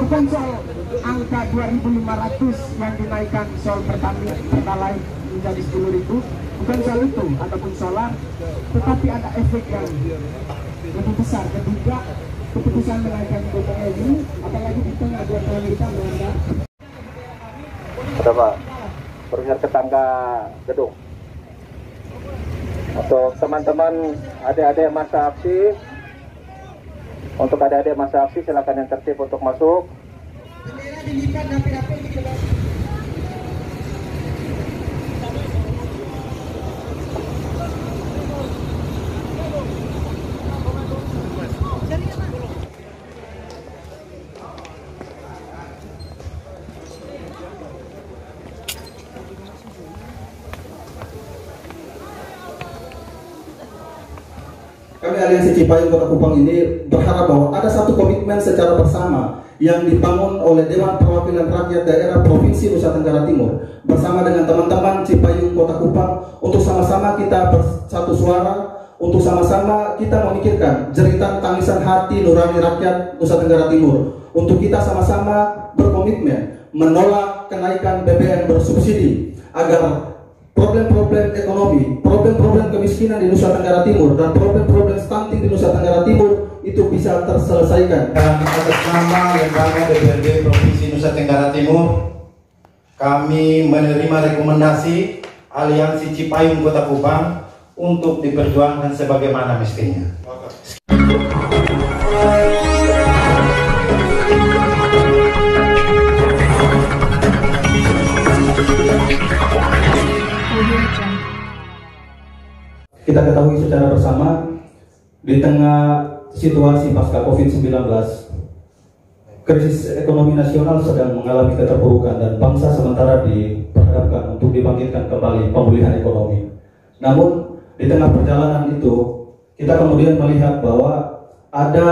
bukan soal angka 2.500 yang dinaikkan soal Pertalite menjadi 10.000, bukan soal itu ataupun solar, tetapi ada efek yang lebih besar ketika keputusan menaikkan BBM ini, apalagi di tengah dua tahun kita melanda. Ada Pak, bergeser ke tangga gedung. Untuk teman-teman adik-adik masa aksi, untuk adik-adik masa aksi silakan yang tertib untuk masuk. Bendera dilipat rapi-rapi di kelas. Kami Aliansi Cipayung Kota Kupang ini berharap bahwa ada satu komitmen secara bersama yang dibangun oleh Dewan Perwakilan Rakyat Daerah Provinsi Nusa Tenggara Timur bersama dengan teman-teman Cipayung Kota Kupang untuk sama-sama kita bersatu suara, untuk sama-sama kita memikirkan jeritan tangisan hati nurani rakyat Nusa Tenggara Timur, untuk kita sama-sama berkomitmen menolak kenaikan BBM bersubsidi agar problem-problem ekonomi, problem-problem kemiskinan di Nusa Tenggara Timur, dan problem-problem stunting di Nusa Tenggara Timur itu bisa terselesaikan. Dan atas nama Lembaga DPRD Provinsi Nusa Tenggara Timur, kami menerima rekomendasi Aliansi Cipayung Kota Kupang untuk diperjuangkan sebagaimana mestinya. Kita ketahui secara bersama di tengah situasi pasca COVID-19, krisis ekonomi nasional sedang mengalami keterpurukan dan bangsa sementara diperhadapkan untuk dibangkitkan kembali pemulihan ekonomi. Namun di tengah perjalanan itu kita kemudian melihat bahwa ada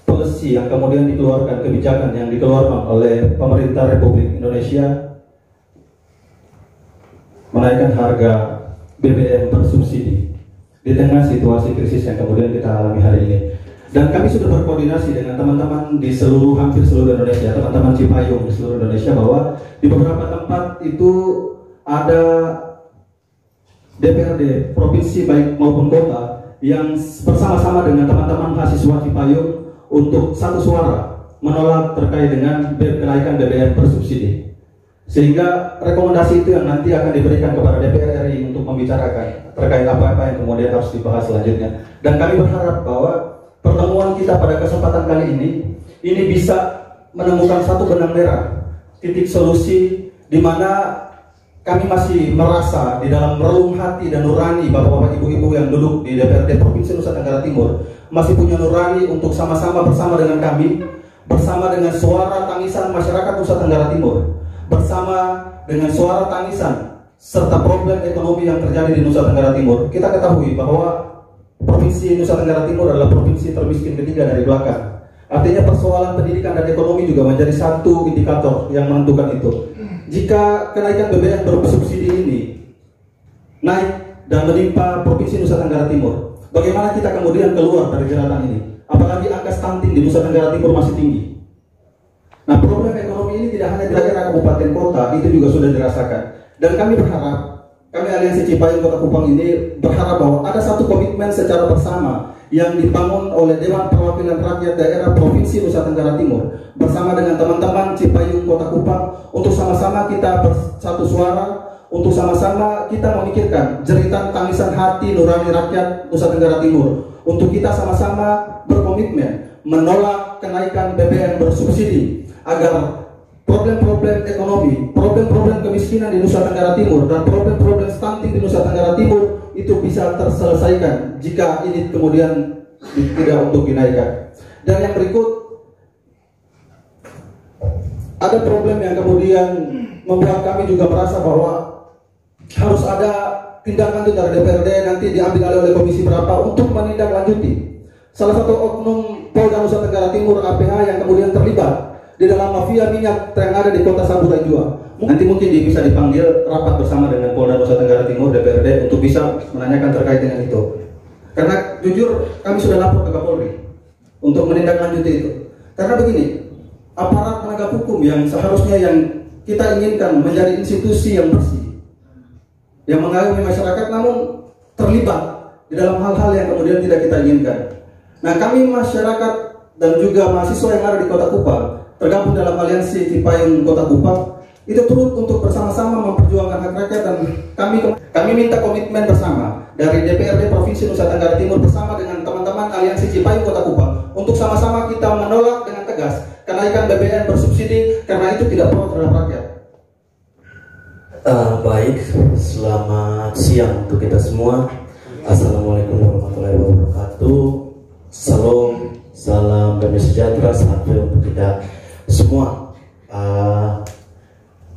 policy yang kemudian dikeluarkan, kebijakan yang dikeluarkan oleh pemerintah Republik Indonesia menaikkan harga BBM bersubsidi di tengah situasi krisis yang kemudian kita alami hari ini. Dan kami sudah berkoordinasi dengan teman-teman di hampir seluruh Indonesia, teman-teman Cipayung di seluruh Indonesia, bahwa di beberapa tempat itu ada DPRD provinsi baik maupun kota yang bersama-sama dengan teman-teman mahasiswa Cipayung untuk satu suara menolak terkait dengan kenaikan BBM bersubsidi. Sehingga rekomendasi itu yang nanti akan diberikan kepada DPR RI untuk membicarakan terkait apa-apa yang kemudian harus dibahas selanjutnya. Dan kami berharap bahwa pertemuan kita pada kesempatan kali ini bisa menemukan satu benang merah, titik solusi di mana kami masih merasa di dalam relung hati dan nurani bapak-bapak ibu-ibu yang duduk di DPRD Provinsi Nusa Tenggara Timur masih punya nurani untuk sama-sama bersama dengan kami, bersama dengan suara tangisan masyarakat Nusa Tenggara Timur, bersama dengan suara tangisan serta problem ekonomi yang terjadi di Nusa Tenggara Timur. Kita ketahui bahwa Provinsi Nusa Tenggara Timur adalah provinsi termiskin ketiga dari belakang. Artinya persoalan pendidikan dan ekonomi juga menjadi satu indikator yang menentukan itu. Jika kenaikan BBM bersubsidi ini naik dan menimpa Provinsi Nusa Tenggara Timur, bagaimana kita kemudian keluar dari jeratan ini? Apalagi angka stunting di Nusa Tenggara Timur masih tinggi. Nah, problem ekonomi ini tidak hanya di daerah kabupaten kota, itu juga sudah dirasakan. Dan kami berharap, kami Aliansi Cipayung Kota Kupang ini berharap bahwa ada satu komitmen secara bersama yang dibangun oleh Dewan Perwakilan Rakyat Daerah Provinsi Nusa Tenggara Timur bersama dengan teman-teman Cipayung Kota Kupang untuk sama-sama kita bersatu suara, untuk sama-sama kita memikirkan jeritan tangisan hati nurani rakyat Nusa Tenggara Timur, untuk kita sama-sama berkomitmen menolak kenaikan BBM bersubsidi agar problem-problem ekonomi, problem-problem kemiskinan di Nusa Tenggara Timur, dan problem-problem stunting di Nusa Tenggara Timur itu bisa terselesaikan jika ini kemudian tidak untuk dinaikkan. Dan yang berikut, ada problem yang kemudian membuat kami juga merasa bahwa harus ada tindakan dari DPRD nanti diambil oleh komisi berapa untuk menindaklanjuti salah satu oknum Polda Nusa Tenggara Timur APH yang kemudian terlibat di dalam mafia minyak yang ada di Kota Saburai Jua. Nanti mungkin dia bisa dipanggil rapat bersama dengan Polda Nusa Tenggara Timur DPRD untuk bisa menanyakan terkait dengan itu. Karena jujur kami sudah lapor ke Kapolri untuk menindaklanjuti itu. Karena begini, aparat penegak hukum yang seharusnya yang kita inginkan menjadi institusi yang bersih, yang mengayomi masyarakat, namun terlibat di dalam hal-hal yang kemudian tidak kita inginkan. Nah, kami masyarakat dan juga mahasiswa yang ada di Kota Kupang, tergabung dalam aliansi Cipayung Kota Kupang, itu turut untuk bersama-sama memperjuangkan hak rakyat, dan kami minta komitmen bersama dari DPRD Provinsi Nusa Tenggara Timur bersama dengan teman-teman aliansi Cipayung Kota Kupang untuk sama-sama kita menolak dengan tegas kenaikan BBM bersubsidi, karena itu tidak pro terhadap rakyat. Baik, selamat siang untuk kita semua. Assalamualaikum warahmatullahi wabarakatuh. Salam damai sejahtera sampai untuk kita semua.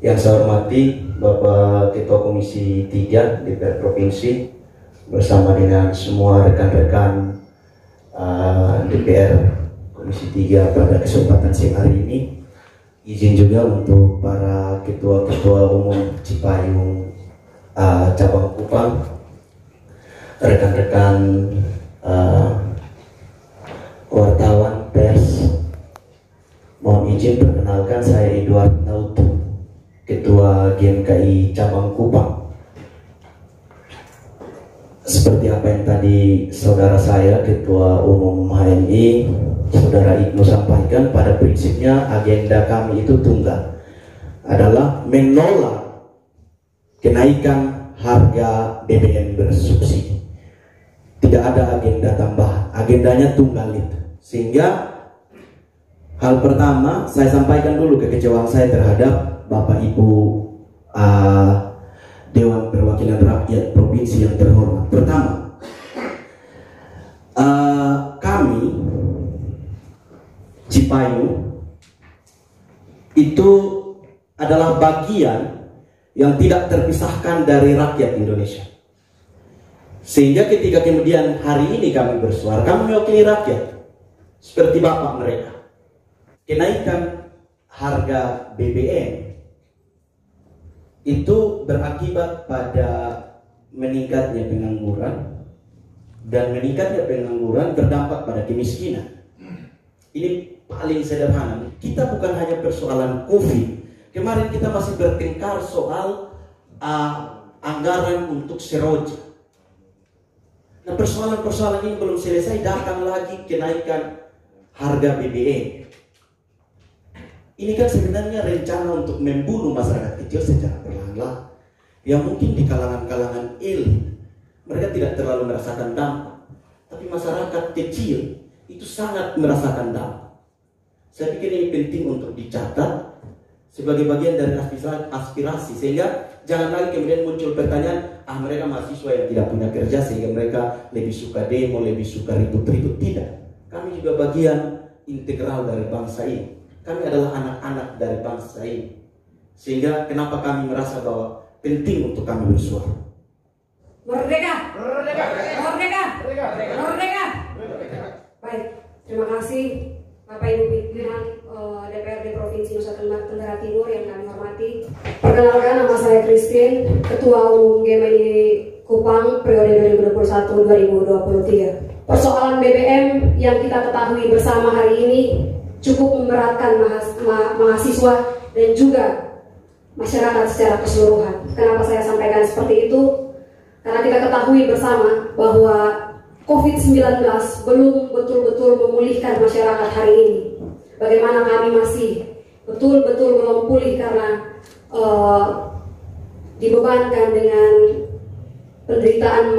Yang saya hormati Bapak Ketua Komisi 3 DPR Provinsi bersama dengan semua rekan-rekan DPR Komisi 3 pada kesempatan siang hari ini. Izin juga untuk para ketua-ketua umum Cipayung cabang Kupang, rekan-rekan wartawan pers, mohon izin perkenalkan, saya Edward Nautu, Ketua GMKI cabang Kupang. Seperti apa yang tadi saudara saya Ketua Umum HMI Saudara Ibnu sampaikan, pada prinsipnya agenda kami itu tunggal, adalah menolak kenaikan harga BBM bersubsidi. Tidak ada agenda tambahan, agendanya tunggal itu. Sehingga hal pertama saya sampaikan dulu kekecewaan saya terhadap Bapak Ibu Dewan Perwakilan Rakyat Provinsi yang terhormat. Pertama, kami Cipayung itu adalah bagian yang tidak terpisahkan dari rakyat Indonesia. Sehingga ketika kemudian hari ini kami bersuara, kami mewakili rakyat seperti bapak mereka. Kenaikan harga BBM itu berakibat pada meningkatnya pengangguran, dan meningkatnya pengangguran berdampak pada kemiskinan. Ini paling sederhana. Kita bukan hanya persoalan COVID. Kemarin kita masih bertengkar soal anggaran untuk seroja. Nah, persoalan-persoalan ini belum selesai, datang lagi kenaikan harga BBM. Ini kan sebenarnya rencana untuk membunuh masyarakat kecil secara perlahan-lahan. Yang mungkin di kalangan-kalangan elit mereka tidak terlalu merasakan dampak, tapi masyarakat kecil itu sangat merasakan dampak. Saya pikir ini penting untuk dicatat sebagai bagian dari aspirasi, sehingga jangan lagi kemudian muncul pertanyaan, mereka mahasiswa yang tidak punya kerja sehingga mereka lebih suka demo, lebih suka ribut-ribut. Tidak, kami juga bagian integral dari bangsa ini. Kami adalah anak-anak dari bangsa ini. Sehingga kenapa kami merasa bahwa penting untuk kami bersuara. Merdeka! Merdeka! Merdeka! Merdeka! Baik, terima kasih Bapak Ibu pimpinan DPRD Provinsi Nusa Tenggara Timur yang kami hormati. Perkenalkan, nama saya Christine, Ketua Umum GMKI Kupang periode 2021-2023. Persoalan BBM yang kita ketahui bersama hari ini cukup memberatkan mahasiswa dan juga masyarakat secara keseluruhan. Kenapa saya sampaikan seperti itu? Karena kita ketahui bersama bahwa COVID-19 belum betul-betul memulihkan masyarakat hari ini. Bagaimana kami masih betul-betul belum pulih karena dibebankan dengan penderitaan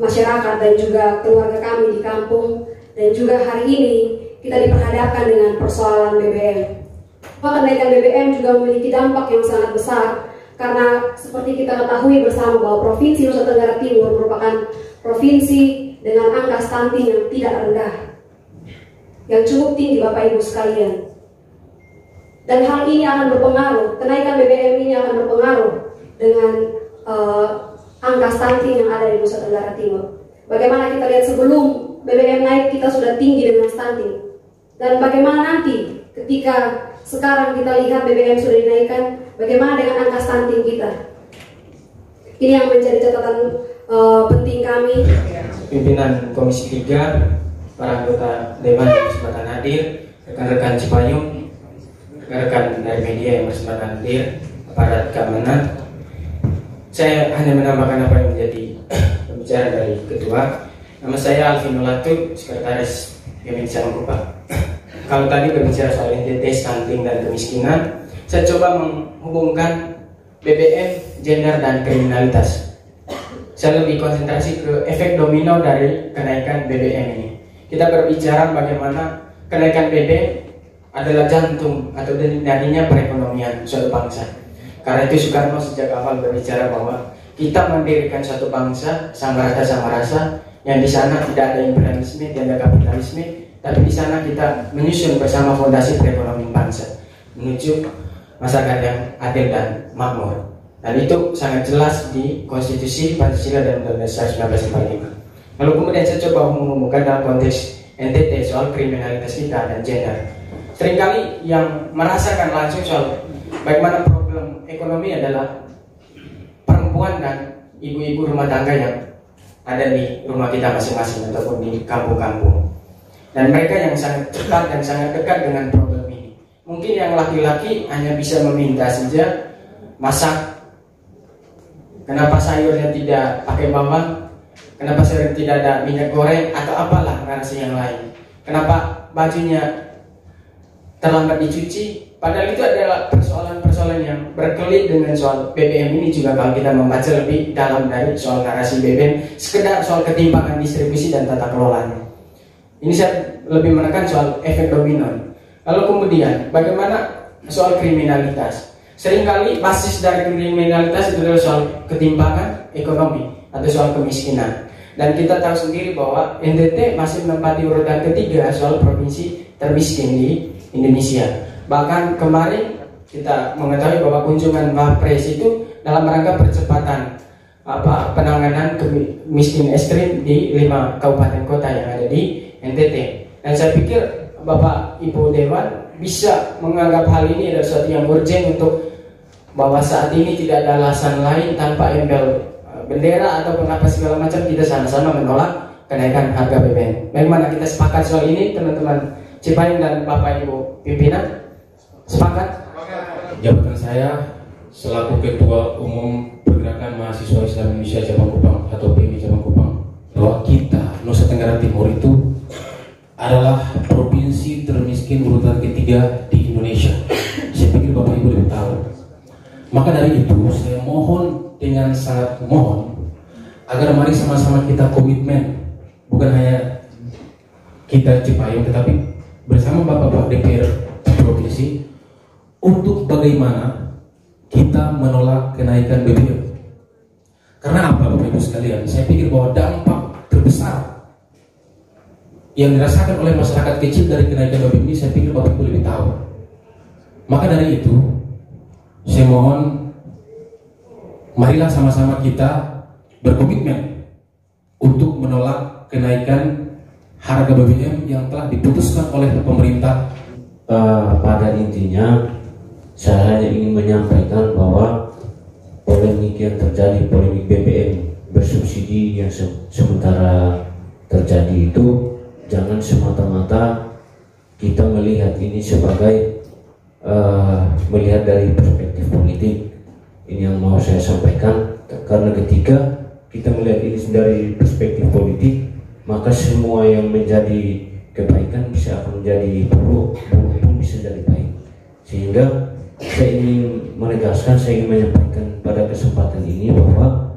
masyarakat dan juga keluarga kami di kampung, dan juga hari ini kita diperhadapkan dengan persoalan BBM. Kenaikan BBM juga memiliki dampak yang sangat besar, karena seperti kita ketahui bersama bahwa Provinsi Nusa Tenggara Timur merupakan provinsi dengan angka stunting yang tidak rendah, yang cukup tinggi Bapak Ibu sekalian. Dan hal ini akan berpengaruh, kenaikan BBM ini akan berpengaruh dengan angka stunting yang ada di Nusa Tenggara Timur. Bagaimana kita lihat sebelum BBM naik kita sudah tinggi dengan stunting, dan bagaimana nanti ketika sekarang kita lihat BBM sudah dinaikkan, bagaimana dengan angka stunting kita? Ini yang menjadi catatan penting kami. Pimpinan Komisi 3, para anggota Dewan yang kesempatan hadir, rekan-rekan Cipayung, rekan-rekan dari media yang bersembaran hadir, aparat keamanan. Saya hanya menambahkan apa yang menjadi pembicaraan dari ketua. Nama saya Alvin Nolatu, Sekretaris PMI Cawangkupan. Kalau tadi berbicara soal NTT, stunting dan kemiskinan, saya coba menghubungkan BBM, gender dan kriminalitas. Saya lebih konsentrasi ke efek domino dari kenaikan BBM ini. Kita berbicara bagaimana kenaikan BBM adalah jantung atau darinya perekonomian suatu bangsa. Karena itu Soekarno sejak awal berbicara bahwa kita mendirikan suatu bangsa sama rasa yang di sana tidak ada imperialisme, tidak ada kapitalisme, tapi di sana kita menyusun bersama fondasi perekonomian bangsa menuju masyarakat yang adil dan makmur. Dan itu sangat jelas di Konstitusi Pancasila dan Undang-Undang 1945. Lalu kemudian saya coba mengumumkan dalam konteks NTT soal kriminalitas kita dan gender. Seringkali yang merasakan langsung soal bagaimana problem ekonomi adalah perempuan dan ibu-ibu rumah tangga yang ada di rumah kita masing-masing ataupun di kampung-kampung. Dan mereka yang sangat cepat dan sangat dekat dengan problem ini. Mungkin yang laki-laki hanya bisa meminta saja, masak, kenapa sayurnya tidak pakai bawang, kenapa sayur tidak ada minyak goreng, atau apalah narasi yang lain. Kenapa bajunya terlambat dicuci. Padahal itu adalah persoalan-persoalan yang berkelit dengan soal BBM ini juga kalau kita membaca lebih dalam dari soal narasi BBM, sekedar soal ketimpangan distribusi dan tata kelolanya. Ini saya lebih menekan soal efek domino. Lalu kemudian bagaimana soal kriminalitas. Seringkali basis dari kriminalitas itu adalah soal ketimpangan ekonomi atau soal kemiskinan. Dan kita tahu sendiri bahwa NTT masih menempati urutan ketiga soal provinsi termiskin di Indonesia. Bahkan kemarin kita mengetahui bahwa kunjungan Wapres itu dalam rangka percepatan penanganan kemiskinan ekstrim di 5 kabupaten kota yang ada di NTT. Dan saya pikir Bapak Ibu Dewan bisa menganggap hal ini adalah sesuatu yang urgent untuk bahwa saat ini tidak ada alasan lain tanpa embel bendera ataupun apa segala macam, kita sama-sama menolak kenaikan harga BBM. Bagaimana kita sepakat soal ini, teman-teman Cipayung dan Bapak Ibu pimpinan? Sepakat? Jabatan saya selaku Ketua Umum Pergerakan Mahasiswa Islam Indonesia Cabang Kupang atau PMI Cabang Kupang, bahwa kita Nusa Tenggara Timur itu adalah provinsi termiskin urutan ketiga di Indonesia. Saya pikir Bapak Ibu lebih tahu. Maka dari itu saya mohon dengan sangat mohon agar mari sama-sama kita komitmen, bukan hanya kita Cipayung tetapi bersama Bapak-Bapak DPR provinsi untuk bagaimana kita menolak kenaikan BBM. Karena apa Bapak Ibu sekalian? Saya pikir bahwa dampak terbesar yang dirasakan oleh masyarakat kecil dari kenaikan BBM ini, saya pikir Bapak Ibu lebih tahu. Maka dari itu saya mohon marilah sama-sama kita berkomitmen untuk menolak kenaikan harga BBM yang telah diputuskan oleh pemerintah. Pada intinya saya hanya ingin menyampaikan bahwa polemik yang terjadi, polemik BBM bersubsidi yang sementara terjadi itu jangan semata-mata kita melihat ini sebagai melihat dari perspektif politik. Ini yang mau saya sampaikan, karena ketika kita melihat ini dari perspektif politik, maka semua yang menjadi kebaikan bisa akan menjadi buruk, buruk pun bisa jadi baik. Sehingga saya ingin menegaskan, saya ingin menyampaikan pada kesempatan ini bahwa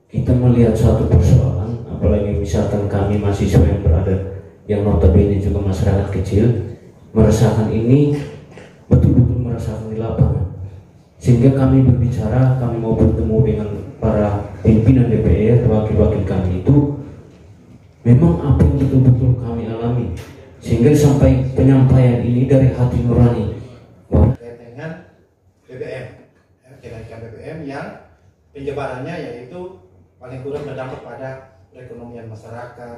kita melihat suatu persoalan, apalagi misalkan kami mahasiswa yang berada, yang notabene juga masyarakat kecil, merasakan ini, betul-betul merasakan di lapangan. Sehingga kami berbicara, kami mau bertemu dengan para pimpinan DPR, wakil-wakil kami itu memang apa yang betul-betul kami alami, sehingga sampai penyampaian ini dari hati nurani bahwa dengan BBM, kenaikan BBM yang penyebarannya yaitu paling kurang berdampak pada perekonomian masyarakat,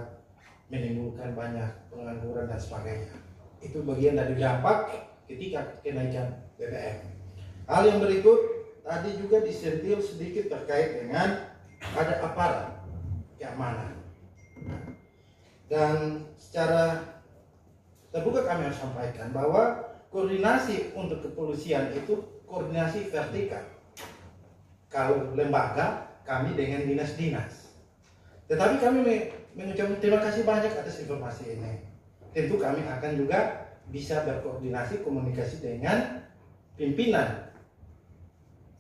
menimbulkan banyak pengangguran dan sebagainya. Itu bagian dari dampak ketika kenaikan BBM. Hal yang berikut tadi juga disentil sedikit terkait dengan ada aparat keamanan. Dan secara terbuka kami harus sampaikan bahwa koordinasi untuk kepolisian itu koordinasi vertikal. Kalau lembaga, kami dengan dinas-dinas. Tetapi kami mengucapkan terima kasih banyak atas informasi ini. Tentu kami akan juga bisa berkoordinasi komunikasi dengan pimpinan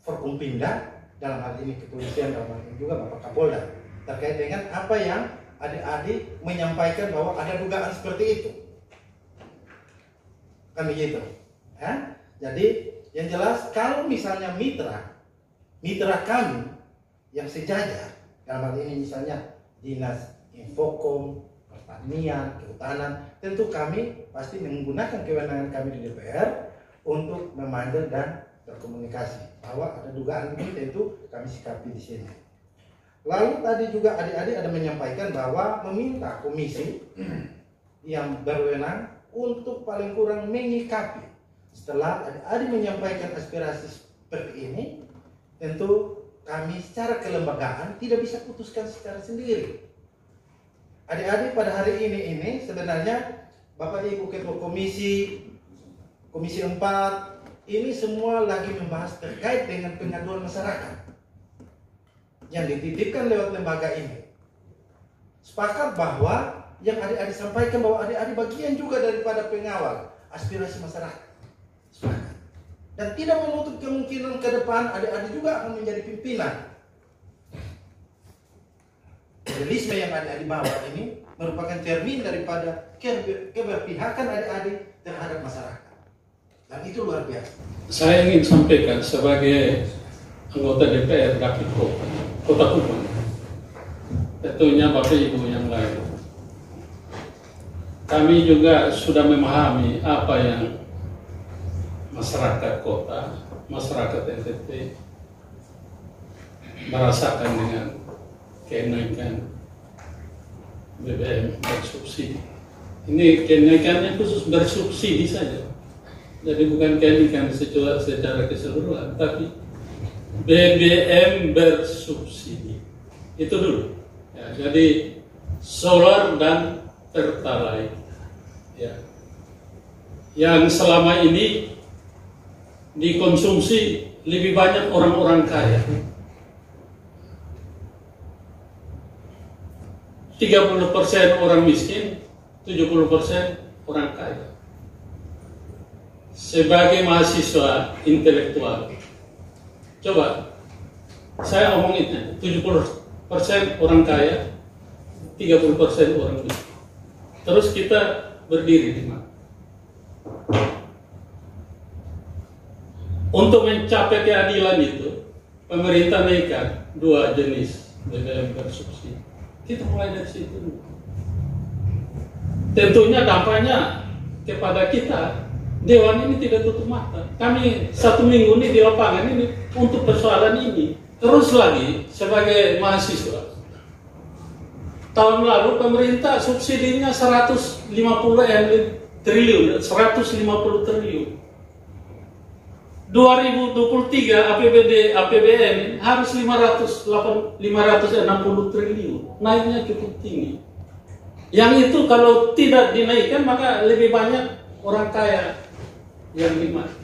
Forkompimda, dalam hal ini kepolisian, dalam hal ini juga Bapak Kapolda, terkait dengan apa yang adik-adik menyampaikan bahwa ada dugaan seperti itu. Kan begitu. Ya? Jadi yang jelas kalau misalnya mitra kami yang sejajar, dalam hal ini misalnya Dinas Infokom, Pertanian, Kehutanan, tentu kami pasti menggunakan kewenangan kami di DPR untuk memanggil dan berkomunikasi bahwa ada dugaan ini, tentu kami sikapi di sini. Lalu tadi juga adik-adik ada menyampaikan bahwa meminta komisi yang berwenang untuk paling kurang menyikapi. Setelah adik-adik menyampaikan aspirasi seperti ini, tentu kami secara kelembagaan tidak bisa putuskan secara sendiri. Adik-adik pada hari ini sebenarnya Bapak Ibu Ketua Komisi 4 ini semua lagi membahas terkait dengan pengaduan masyarakat yang dititipkan lewat lembaga ini. Sepakat bahwa yang adik-adik sampaikan bahwa adik-adik bagian juga daripada pengawal aspirasi masyarakat. Sepakat. Dan tidak menutup kemungkinan ke depan adik-adik juga akan menjadi pimpinan. Idealisme yang adik-adik bawa ini merupakan cermin daripada keberpihakan adik-adik terhadap masyarakat. Dan itu luar biasa. Saya ingin sampaikan sebagai anggota DPR Dapil Kota Kupang, tentunya Bapak Ibu yang lain, kami juga sudah memahami apa yang masyarakat kota, masyarakat NTT merasakan dengan kenaikan BBM bersubsidi. Ini kenaikannya khusus bersubsidi saja. Jadi bukan kenaikan secara keseluruhan, tapi BBM bersubsidi. Itu dulu. Ya, jadi solar dan pertalite. Ya. Yang selama ini dikonsumsi lebih banyak orang-orang kaya. 30% orang miskin, 70% orang kaya. Sebagai mahasiswa intelektual, coba saya omongin 70% orang kaya, 30% orang miskin. Terus kita berdiri di mana? Untuk mencapai keadilan itu, pemerintah naikkan 2 jenis BBM bersubsidi. Kita mulai dari situ. Tentunya dampaknya kepada kita. Dewan ini tidak tutup mata. Kami 1 minggu ini di lapangan ini untuk persoalan ini. Terus lagi sebagai mahasiswa, tahun lalu pemerintah subsidinya 150 triliun. 2023 APBN harus 560 triliun. Naiknya cukup tinggi. Yang itu kalau tidak dinaikkan maka lebih banyak orang kaya yang dimati.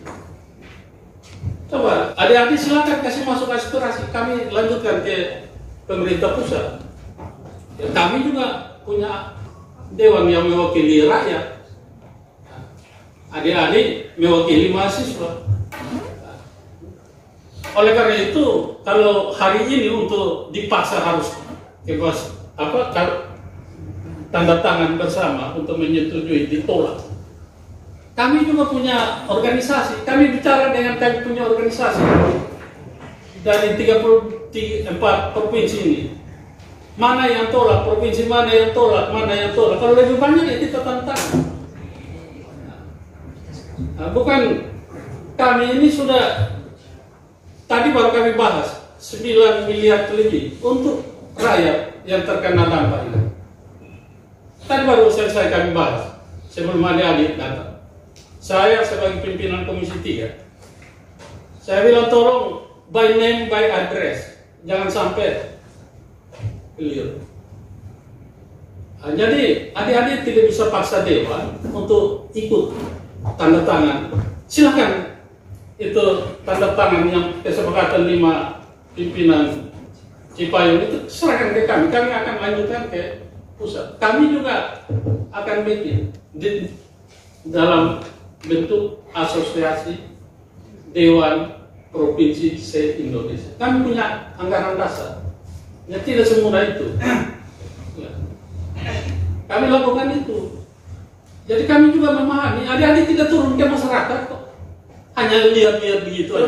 Coba adik-adik silakan kasih masuk aspirasi. Kami lanjutkan ke pemerintah pusat. Kami juga punya dewan yang mewakili rakyat. Adik-adik mewakili mahasiswa. Oleh karena itu, kalau hari ini untuk dipaksa harus tanda tangan bersama untuk menyetujui ditolak. Kami juga punya organisasi. Kami bicara dengan kami punya organisasi dari 34 provinsi ini. Mana yang tolak, provinsi mana yang tolak, mana yang tolak. Kalau lebih banyak ya kita tantang. Nah, bukan kami ini sudah tadi baru kami bahas 9 miliar lebih untuk rakyat yang terkena dampak ini. Tadi baru selesai kami bahas sebelum adik-adik datang. Saya sebagai pimpinan Komisi 3, saya bilang tolong by name, by address, jangan sampai keliru. Jadi adik-adik tidak bisa paksa Dewan untuk ikut tanda tangan. Silakan itu tanda tangan yang kesepakatan 5 pimpinan Cipayung itu serahkan ke kami. Kami akan lanjutkan ke pusat. Kami juga akan bikin dalam bentuk asosiasi Dewan Provinsi se-Indonesia. Kami punya anggaran dasar. Ya tidak semudah itu. Kami lakukan itu. Jadi kami juga memahami. Adik-adik tidak turun ke masyarakat kok. Hanya lihat-lihat begitu aja.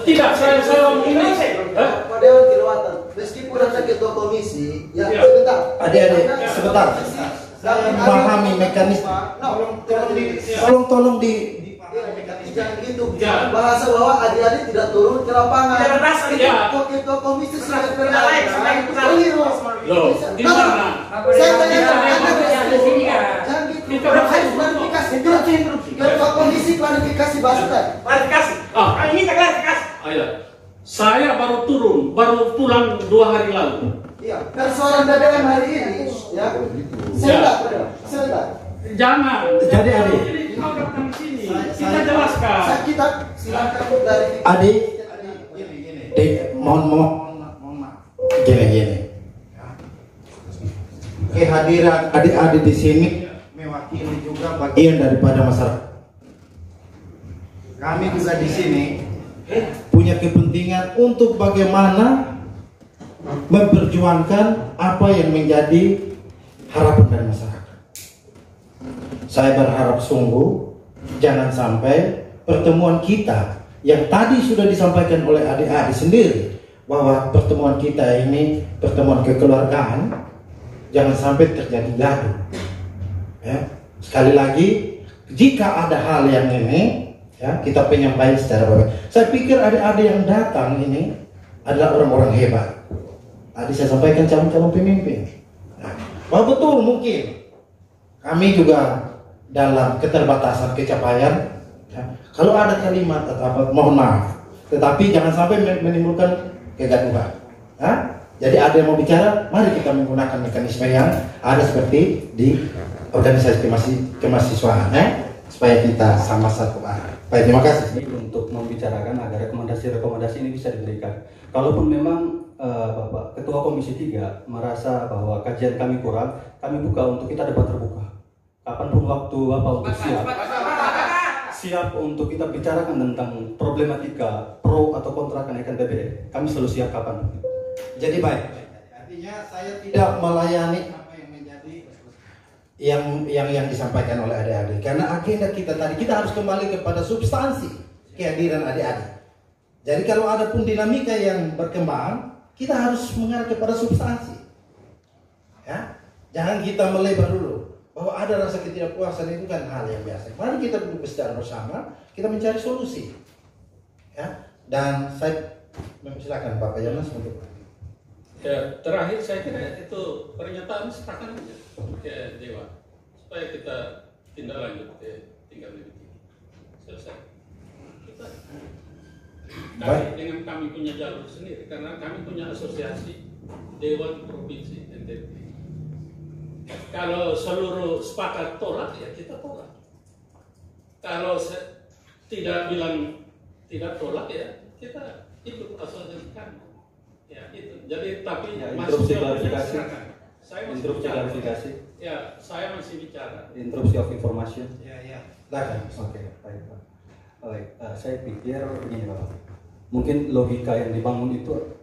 Tidak, saya ngomong ini. Pak Dewan Kilowatan, meskipun Anda ketua komisi, ya sebentar. Adik-adik, sebentar. Saya memahami mekanisme. Tolong di jangan gitu. Bahasa bahwa adik-adik tidak turun ke lapangan. Ketua komisi sudah keliru. Loh, gimana? Saya tanyakan Anda jangan gitu. Klarifikasi. Ketua komisi klarifikasi bahasa. Klarifikasi. Ini klarifikasi. Ayo. Saya baru turun, baru pulang 2 hari lalu. Iya, persoalan BBM hari ini, ya. Sebentar. Jangan. Jadi adik. Kita jelaskan. Kita silakan dari Adik. Mohon maaf. Gini. Kehadiran adik-adik di sini mewakili juga bagian daripada masyarakat. Kami juga di sini punya kepentingan untuk bagaimana memperjuangkan apa yang menjadi harapan dari masyarakat. Saya berharap sungguh jangan sampai pertemuan kita yang tadi sudah disampaikan oleh adik-adik sendiri bahwa pertemuan kita ini pertemuan kekeluargaan, jangan sampai terjadi gaduh. Ya. Sekali lagi, jika ada hal yang ini, ya, kita penyampaikan secara baik. Saya pikir adik-adik yang datang ini adalah orang-orang hebat. Tadi saya sampaikan calon-calon pemimpin. Nah, bahwa betul mungkin kami juga dalam keterbatasan kecapaian. Ya, kalau ada kalimat atau apa, mohon maaf. Tetapi jangan sampai menimbulkan kegaduhan. Ya? Jadi ada yang mau bicara, mari kita menggunakan mekanisme yang ada seperti di organisasi kemahasiswaan, supaya kita sama satu arah. Baik, terima kasih. Untuk membicarakan agar rekomendasi-rekomendasi ini bisa diberikan. Kalaupun memang Bapak Ketua Komisi 3 merasa bahwa kajian kami kurang, kami buka untuk kita debat terbuka. Kapanpun waktu Bapak untuk siap untuk kita bicarakan tentang problematika pro atau kontra kenaikan BBM, kami selalu siap kapan. Jadi baik. Artinya saya tidak melayani apa yang menjadi yang disampaikan oleh adik-adik, karena agenda kita tadi kita harus kembali kepada substansi kehadiran adik-adik. Jadi kalau ada pun dinamika yang berkembang, kita harus mengarah kepada substansi. Ya, jangan kita melebar dulu. Bahwa ada rasa ketidakpuasan itu kan hal yang biasa. Mari kita duduk secara bersama, kita mencari solusi. Ya, dan saya silakan Bapak Yonas untuk. Ya, terakhir saya kira itu pernyataan serahkan aja ke Dewan supaya kita tindak lanjut ke tingkat lebih tinggi. Selesai. Dengan kami punya jalur sendiri karena kami punya asosiasi Dewan Provinsi NTT. Kalau seluruh sepakat tolak, ya kita tolak. Kalau tidak bilang tidak tolak, ya kita ikut asosiasi kami. Ya itu. Jadi tapi ya, masih klarifikasi. Saya masih interupsi bicara. klarifikasi. Ya, saya masih bicara. Interupsi of information. Ya. Oke, baik Pak. Baik, saya pikir begini Bapak. Mungkin logika yang dibangun itu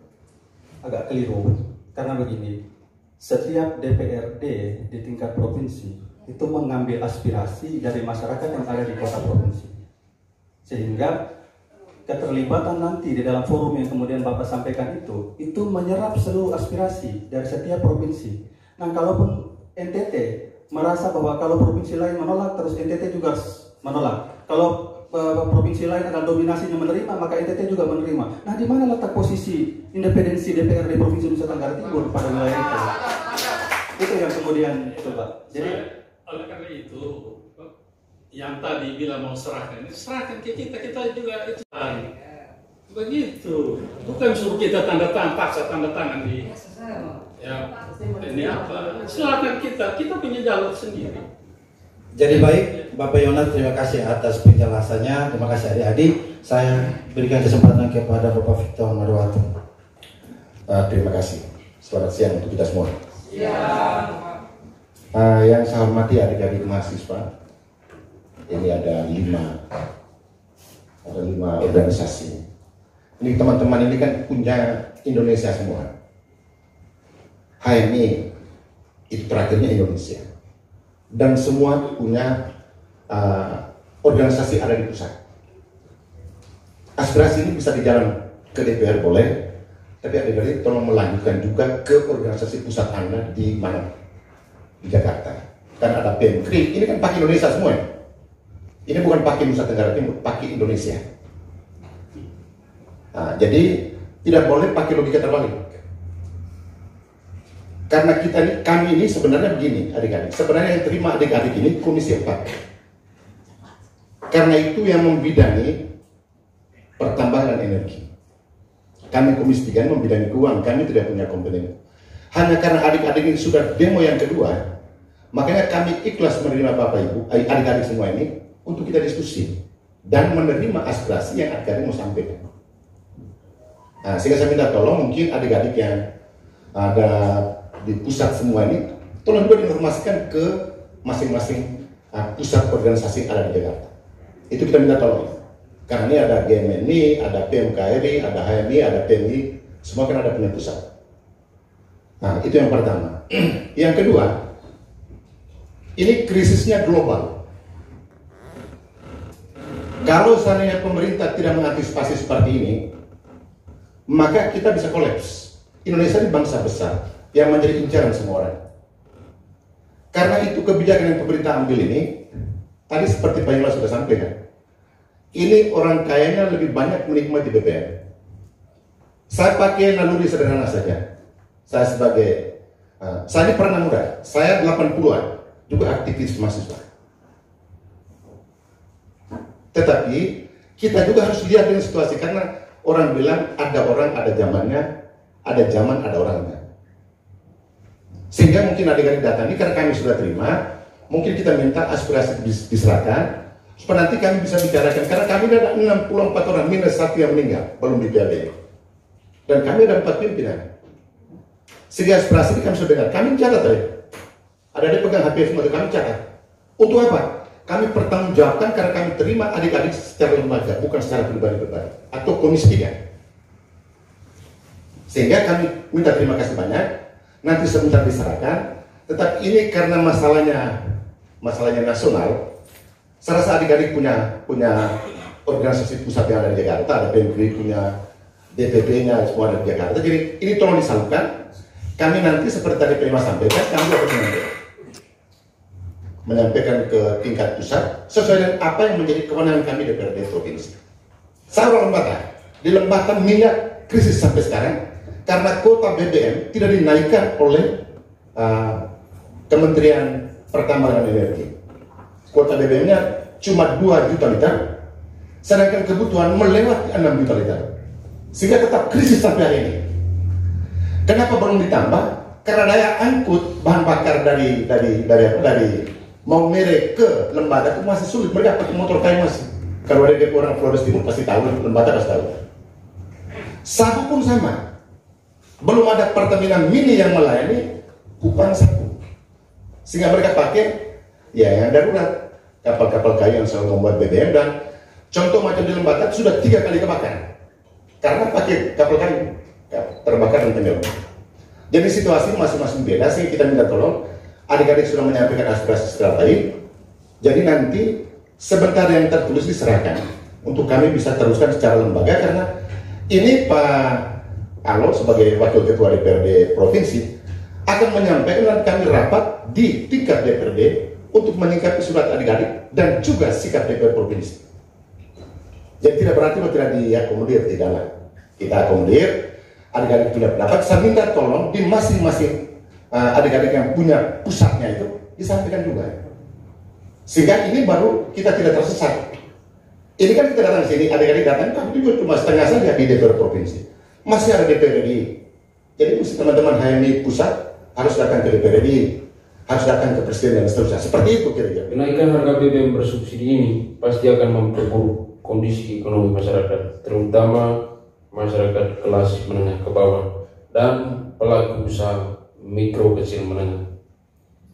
agak keliru karena begini. Setiap DPRD di tingkat provinsi itu mengambil aspirasi dari masyarakat yang ada di kota provinsi, sehingga keterlibatan nanti di dalam forum yang kemudian Bapak sampaikan itu menyerap seluruh aspirasi dari setiap provinsi. Nah, kalaupun NTT merasa bahwa kalau provinsi lain menolak, terus NTT juga menolak. Kalau provinsi lain ada dominasinya menerima, maka NTT juga menerima. Nah, di mana letak posisi independensi DPRD Provinsi Nusa Tenggara Timur pada wilayah itu? Itu yang kemudian coba. Jadi oleh karena itu, yang tadi bila mau serahkan ke kita juga itu. Begitu. Bukan suruh kita tanda tangan, paksa tanda tangan di. Ya, ini apa? Silakan kita punya jalur sendiri. Jadi baik, Bapak Yonas, terima kasih atas penjelasannya. Terima kasih adik-adik. Saya berikan kesempatan kepada Bapak Victor Marwato. Terima kasih. Selamat siang untuk kita semua. Ya. Yang saya hormati adik-adik mahasiswa, ini ada 5 organisasi. Ini teman-teman ini kan punya Indonesia semua. HMI itu terakhirnya Indonesia, dan semua punya organisasi ada di pusat. Aspirasi ini bisa dijalan ke DPR boleh, tapi adik-adik tolong melanjutkan juga ke organisasi pusat Anda di mana? Di Jakarta. Kan ada PMKRI, ini kan pakai Indonesia semua ya. Ini bukan pakai Nusa Tenggara Timur, pakai Indonesia. Nah, jadi tidak boleh pakai logika terbalik. Karena kami ini sebenarnya begini, adik-adik. Sebenarnya yang terima adik-adik ini Komisi 4. Karena itu yang membidangi pertambangan energi. Kami Komisi 3 membidangi keuangan, kami tidak punya kompeten. Hanya karena adik-adik ini sudah demo yang kedua, makanya kami ikhlas menerima Bapak Ibu, adik-adik semua ini untuk kita diskusi dan menerima aspirasi yang adik-adik mau sampaikan. Nah, sehingga saya minta tolong mungkin adik-adik yang ada di pusat semua ini, tolong juga diinformasikan ke masing-masing pusat organisasi yang ada di Jakarta. Itu kita minta tolong. Karena ini ada GMNI, ada PMKRI, ada HMI, ada PMI, semua kan ada punya pusat. Nah, itu yang pertama. Yang kedua, ini krisisnya global. Kalau seandainya pemerintah tidak mengantisipasi seperti ini, maka kita bisa kolaps. Indonesia ini bangsa besar yang menjadi incaran semua orang. Karena itu kebijakan yang pemerintah ambil ini, tadi seperti Pak Yola sudah sampaikan, ini orang kayanya lebih banyak menikmati BBM. Saya pakai naluri sederhana saja. Saya ini pernah muda, saya 80-an, juga aktivis mahasiswa. Tetapi, kita juga harus lihat dengan situasi, karena orang bilang, ada orang, ada zamannya, ada zaman, ada orangnya. Sehingga mungkin adik-adik datang ini, karena kami sudah terima, mungkin kita minta aspirasi diserahkan, supaya nanti kami bisa bicarakan, karena kami ada 64 orang minus 1 yang meninggal, belum di PLD. Dan kami ada 4 pimpinan. Sehingga aspirasi ini kami sudah dengar, kami catat tadi. Ada pegang HP semua, kami catat. Untuk apa? Kami pertanggungjawabkan karena kami terima adik-adik secara lembaga, bukan secara pribadi-pribadi. Atau Komisi 3. Sehingga kami minta terima kasih banyak, nanti sebentar diserahkan. Tetapi ini karena masalahnya nasional, saya rasa adik-adik punya organisasi pusat yang ada di Jakarta, ada PMKRI punya DPP-nya, semua ada di Jakarta. Jadi ini tolong disalurkan. Kami nanti seperti tadi Pak sampaikan, kami akan menyampaikan ke tingkat pusat sesuai dengan apa yang menjadi kewenangan kami DPRD provinsi. Saya orang Lembata, di Lembata minyak krisis sampai sekarang karena kuota BBM tidak dinaikkan oleh Kementerian Pertambangan Energi. Kuota BBM-nya cuma 2 juta liter, sedangkan kebutuhan melewati 6 juta liter, sehingga tetap krisis sampai hari ini. Kenapa belum ditambah? Karena daya angkut bahan bakar dari Maumere ke Lembata itu masih sulit. Mereka pakai motor kayu masih. Kalau ada orang Flores Timur pasti tahu, Lembata pasti tahu. Sabu pun sama. Belum ada Pertamina Mini yang melayani Kupang Sabu. Sehingga mereka pakai ya yang darurat, kapal-kapal kayu yang selalu membuat BBM. Dan contoh macam di Lembata sudah 3 kali kebakar karena pakai kapal kayu terbakar dan tenggelam. Jadi situasi masing-masing beda, sehingga kita minta tolong adik-adik sudah menyampaikan aspirasi secara baik. Jadi nanti sebentar yang tertulis diserahkan untuk kami bisa teruskan secara lembaga, karena ini Pak Alo sebagai Wakil Ketua DPRD Provinsi akan menyampaikan dan kami rapat di tingkat DPRD untuk menyikapi surat adik-adik dan juga sikap DPR Provinsi. Jadi tidak berarti tidak diakomodir, tidaklah. Kita akomodir, adik-adik punya pendapat. Saya minta tolong di masing-masing adik-adik yang punya pusatnya itu disampaikan juga, sehingga ini baru kita tidak tersesat. Ini kan kita datang sini, adik-adik datang, tapi juga cuma setengah saja di DPR provinsi. Masih ada DPR RI. Jadi mesti teman-teman HMI pusat harus datang ke DPR RI, harus datang ke presiden dan seterusnya. Seperti itu kira-kira. Kenaikan harga BBM bersubsidi ini pasti akan memperburuk kondisi ekonomi masyarakat, terutama masyarakat kelas menengah ke bawah dan pelaku usaha mikro kecil menengah.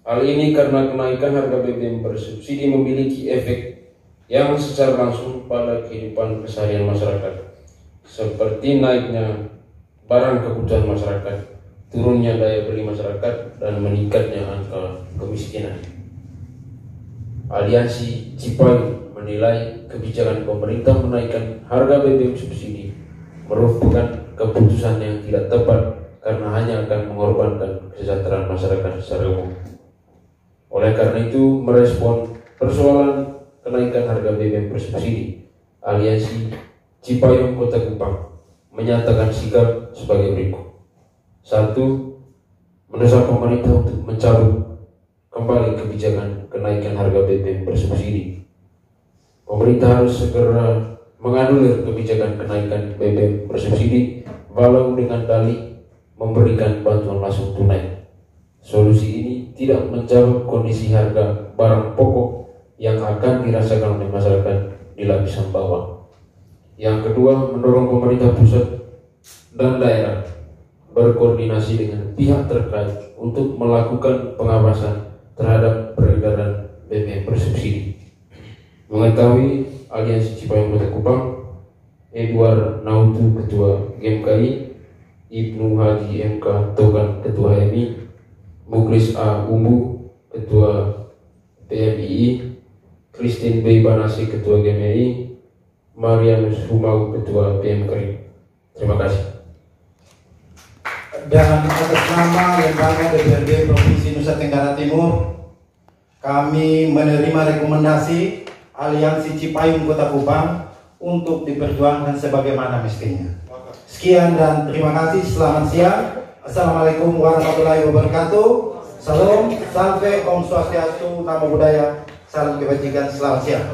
Hal ini karena kenaikan harga BBM bersubsidi memiliki efek yang secara langsung pada kehidupan keseharian masyarakat, seperti naiknya barang kebutuhan masyarakat, turunnya daya beli masyarakat, dan meningkatnya angka kemiskinan. Aliansi Cipayung menilai kebijakan pemerintah menaikkan harga BBM subsidi merupakan keputusan yang tidak tepat karena hanya akan mengorbankan kesejahteraan masyarakat secara umum. Oleh karena itu, merespon persoalan kenaikan harga BBM bersubsidi, Aliansi Cipayung Kota Kupang menyatakan sikap sebagai berikut. 1. Mendesak pemerintah untuk mencabut kembali kebijakan kenaikan harga BBM bersubsidi. Pemerintah harus segera menganulir kebijakan kenaikan BBM bersubsidi walau dengan dalih memberikan bantuan langsung tunai. Solusi ini tidak menjawab kondisi harga barang pokok yang akan dirasakan oleh masyarakat di lapisan bawah. Yang kedua, mendorong pemerintah pusat dan daerah berkoordinasi dengan pihak terkait untuk melakukan pengawasan terhadap peredaran BBM bersubsidi. Mengetahui Aliansi Cipayung Kota Kupang, Edward Nautu Ketua GMKI, Ibnu Haji MK Togan Ketua HMI, Muklis A. Umbu Ketua PMII, Christine B. Banasi Ketua GMI, Marianus Humau Ketua PMKRI. Terima kasih. Dan atas nama Lembaga DPRD Provinsi Nusa Tenggara Timur, kami menerima rekomendasi Aliansi Cipayung Kota Kupang untuk diperjuangkan sebagaimana mestinya. Sekian dan terima kasih. Selamat siang. Assalamualaikum warahmatullahi wabarakatuh. Salam, salve, om swastiastu, namo buddhaya, salam kebajikan. Selamat siang.